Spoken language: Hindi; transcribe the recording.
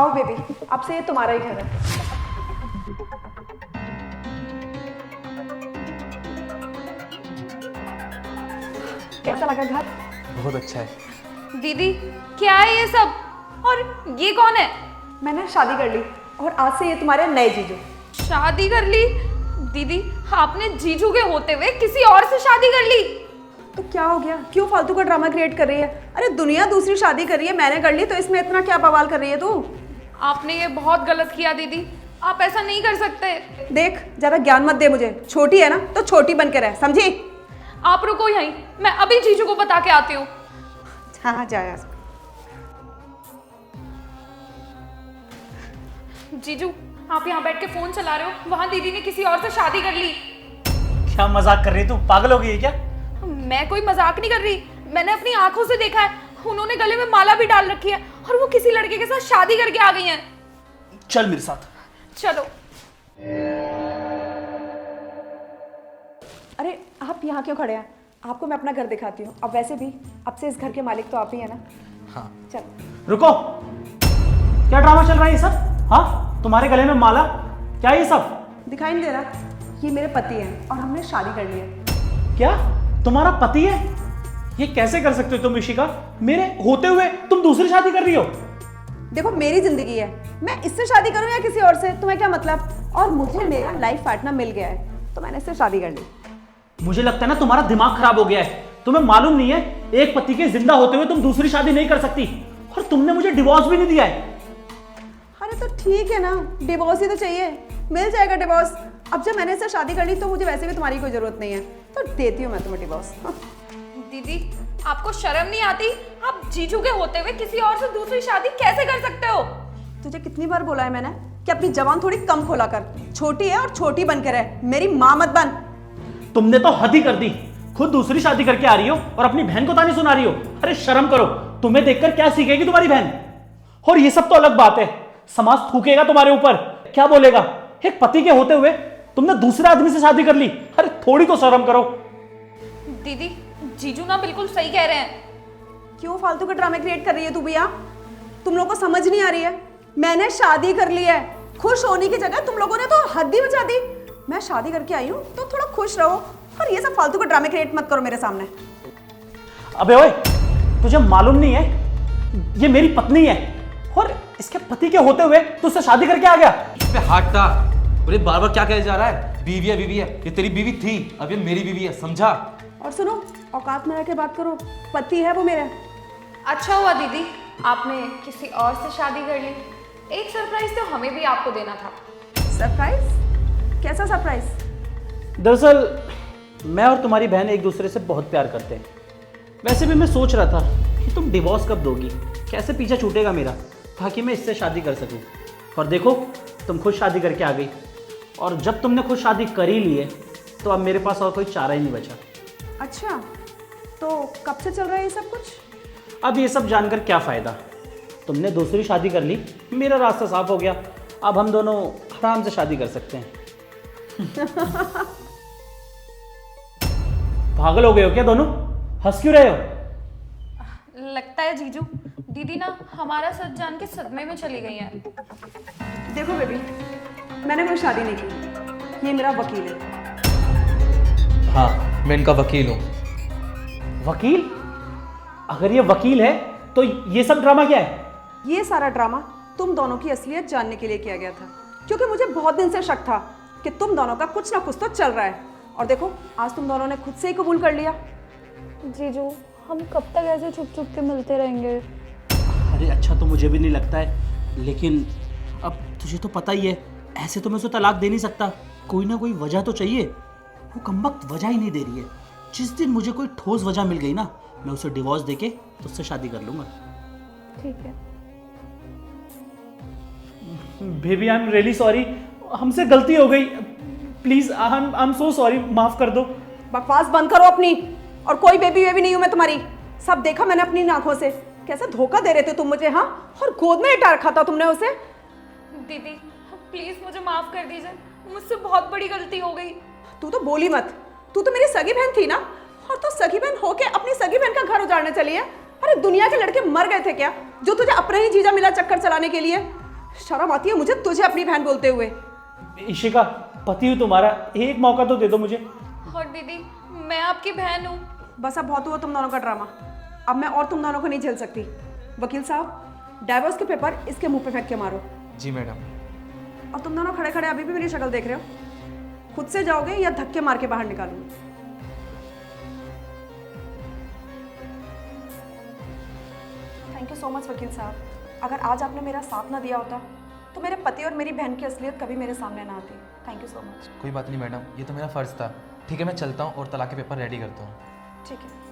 आओ बेबी, अब से ये तुम्हारा ही घर है। कैसा लगा घर? बहुत अच्छा है। दीदी क्या है ये सब, और ये कौन है? मैंने शादी कर ली और आज से ये तुम्हारे नए जीजू। शादी कर ली? दीदी आपने जीजू के होते हुए किसी और से शादी कर ली? तो क्या हो गया, क्यों फालतू का ड्रामा क्रिएट कर रही है? अरे दुनिया दूसरी शादी कर रही है, मैंने कर ली, तो इसमें इतना क्या बवाल कर रही है तू? आपने ये बहुत गलत किया दीदी, आप ऐसा नहीं कर सकते। देख, ज्यादा ज्ञान मत दे मुझे, छोटी है ना तो छोटी बन के रह, समझी? आप रुको यहीं, मैं अभी जीजू को बता के आती हूँ। हाँ जाया। जीजू आप यहाँ बैठ के फोन चला रहे हो, वहाँ दीदी ने किसी और से शादी कर ली। क्या मजाक कर रही है तू? पागल हो गई है क्या? मैं कोई मजाक नहीं कर रही, मैंने अपनी आंखों से देखा है। उन्होंने गले में माला भी डाल रखी है और वो किसी लड़के के साथ शादी करके आ गई हैं। चल मेरे साथ। चलो। अरे आप यहाँ क्यों खड़े हैं? आपको मैं अपना घर दिखाती हूँ। अब वैसे भी अब से इस घर के मालिक तो आप ही है ना। हाँ चल। रुको, क्या ड्रामा चल रहा है ये सब? हाँ, तुम्हारे गले में माला, क्या ये सब? दिखाई नहीं दे रहा? ये मेरे पति हैं और हमने शादी कर ली है। क्या तुम्हारा पति है? ये कैसे कर सकते हो तुम ऋषिका? मेरे होते हुए तुम दूसरी शादी कर रही हो? देखो मेरी जिंदगी है, मैं इससे शादी करूँ या किसी और से, तुम्हें क्या मतलब? और मुझे मेरा लाइफ पार्टनर मिल गया है तो मैंने इससे शादी कर ली। मुझे लगता है ना तुम्हारा दिमाग खराब हो गया है। तुम्हें मालूम नहीं है एक पति के जिंदा होते हुए तुम दूसरी शादी नहीं कर सकती, और तुमने मुझे डिवोर्स भी नहीं दिया है। अरे तो ठीक है ना, डिवोर्स ही तो चाहिए, मिल जाएगा डिवोर्स। अब जब मैंने इससे शादी कर ली तो मुझे वैसे भी तुम्हारी कोई जरूरत नहीं है, तो देती हूँ मैं तुम्हें डिवोर्स। दीदी आपको शर्म नहीं आती? आप जीजू के होते हुए किसी और से दूसरी शादी कैसे कर सकते हो? तुझे कितनी बार बोला है मैंने कि अपनी जबान थोड़ी कम खोला कर। छोटी है और छोटी बन कर है, मेरी माँ मत बन। तुमने तो हद ही कर दी, खुद दूसरी शादी करके आ रही हो और अपनी बहन को ताने सुना रही हो। अरे शर्म करो, तुम्हें देखकर क्या सीखेगी तुम्हारी बहन? और ये सब तो अलग बात है, समाज थूकेगा तुम्हारे ऊपर, क्या बोलेगा? एक पति के होते हुए तुमने दूसरे आदमी से शादी कर ली। अरे थोड़ी तो शर्म करो। दीदी जीजू ना बिल्कुल सही कह रहे हैं। क्यों फालतू के ड्रामे क्रिएट कर रही है तू भी? यहाँ तुम लोगों को समझ नहीं आ रही है? मैंने शादी कर ली है, खुश होने की जगह तुम लोगों ने तो हद ही मचा दी। मैं शादी करके आई हूँ तो थोड़ा खुश रहो, और ये सब फालतू के ड्रामे क्रिएट मत करो मेरे सामने। अबे ओए, तुझे मालूम नहीं है ये मेरी पत्नी है, और इसके पति के होते हुए तू उससे शादी करके आ गया? इस पे हटता। अरे बार बार क्या कहे जा रहा है? बीवी है बीवी है, ये तेरी बीवी थी, अब ये मेरी बीवी है, समझा? और सुनो, औकात में रह के बात करो, पति है वो मेरा। अच्छा हुआ दीदी आपने किसी और से शादी कर ली, एक सरप्राइज तो हमें भी आपको देना था। सरप्राइज? कैसा सरप्राइज? दरअसल मैं और तुम्हारी बहन एक दूसरे से बहुत प्यार करते हैं। वैसे भी मैं सोच रहा था कि तुम डिवोर्स कब दोगी, कैसे पीछा छूटेगा मेरा, ताकि मैं इससे शादी कर सकूं। और देखो तुम खुद शादी करके आ गई, और जब तुमने खुद शादी कर ही ली है तो अब मेरे पास और कोई चारा ही नहीं बचा। अच्छा, तो कब से चल रहा है ये सब कुछ? अब ये सब जानकर क्या फ़ायदा? तुमने दूसरी शादी कर ली, मेरा रास्ता साफ हो गया, अब हम दोनों आराम से शादी कर सकते हैं। पागल हो गए हो क्या दोनों? हंस क्यों रहे हो? लगता है जीजू दीदी ना हमारा सच जान के सदमे में चली गई हैं। देखो बेबी, मैंने कोई शादी नहीं की, ये मेरा वकील है। हाँ, मैं इनका वकील हूँ। वकील? अगर ये वकील है तो ये सब ड्रामा क्या है? ये सारा ड्रामा तुम दोनों की असलियत जानने के लिए किया गया था, क्योंकि मुझे बहुत दिन से शक था कि तुम दोनों का कुछ ना कुछ तो चल रहा है। और देखो आज तुम दोनों ने खुद से ही कबूल कर लिया। जीजू हम कब तक ऐसे छुप छुप के मिलते रहेंगे? अरे अच्छा तो मुझे भी नहीं लगता है, लेकिन अब तुझे तो पता ही है, ऐसे तो मैं उसे तलाक दे नहीं सकता, कोई ना कोई वजह तो चाहिए। वो कमबख्त वजह ही नहीं दे रही है। जिस दिन मुझे कोई ठोस वजह मिल गई ना, मैं उसे डिवोर्स देके तो उससे शादी कर लूंगा। ठीक है। Baby I am really sorry, हमसे गलती हो गई, please I am so sorry, माफ कर दो। बकवास बंद करो अपनी, और कोई बेबी वेबी नहीं हूं मैं तुम्हारी, सब देखा मैंने अपनी आंखों से। कैसे धोखा दे रहे थे तुम मुझे, हाँ? और गोद में लिटा रखा था तुमने उसे। दीदी प्लीज मुझे माफ कर दीजिए, मुझसे बहुत बड़ी गलती हो गई। तू तो बोली मत, तू तो मेरी सगी बहन थी ना, और तो सगी बहन होके अपनी सगी बहन का घर उजाड़ने चली है। अरे दुनिया के लड़के मर गए थे क्या जो तुझे अपना ही जीजा मिला चक्कर चलाने के लिए? शर्म आती है मुझे तुझे अपनी बहन बोलते हुए। इशिका, पति हूँ तुम्हारा, एक मौका तो दे दो मुझे। और दीदी, मैं आपकी बहन हूँ। बस अब बहुत हुआ तुम दोनों का ड्रामा। अब मैं और तुम दोनों को नहीं झेल सकती। वकील साहब, डाइवोर्स के पेपर इसके मुंह पे फेंक के मारो। जी मैडम। और तुम दोनों खड़े खड़े अभी भी मेरी शक्ल देख रहे हो। खुद से जाओगे या धक्के मार के बाहर निकालूंगी? थैंक यू सो मच वकील साहब। अगर आज आपने मेरा साथ ना दिया होता तो मेरे पति और मेरी बहन की असलियत कभी मेरे सामने ना आती। Thank you so much. कोई बात नहीं मैडम, ये तो मेरा फ़र्ज़ था। ठीक है, मैं चलता हूँ और तलाक के पेपर रेडी करता हूँ। ठीक है।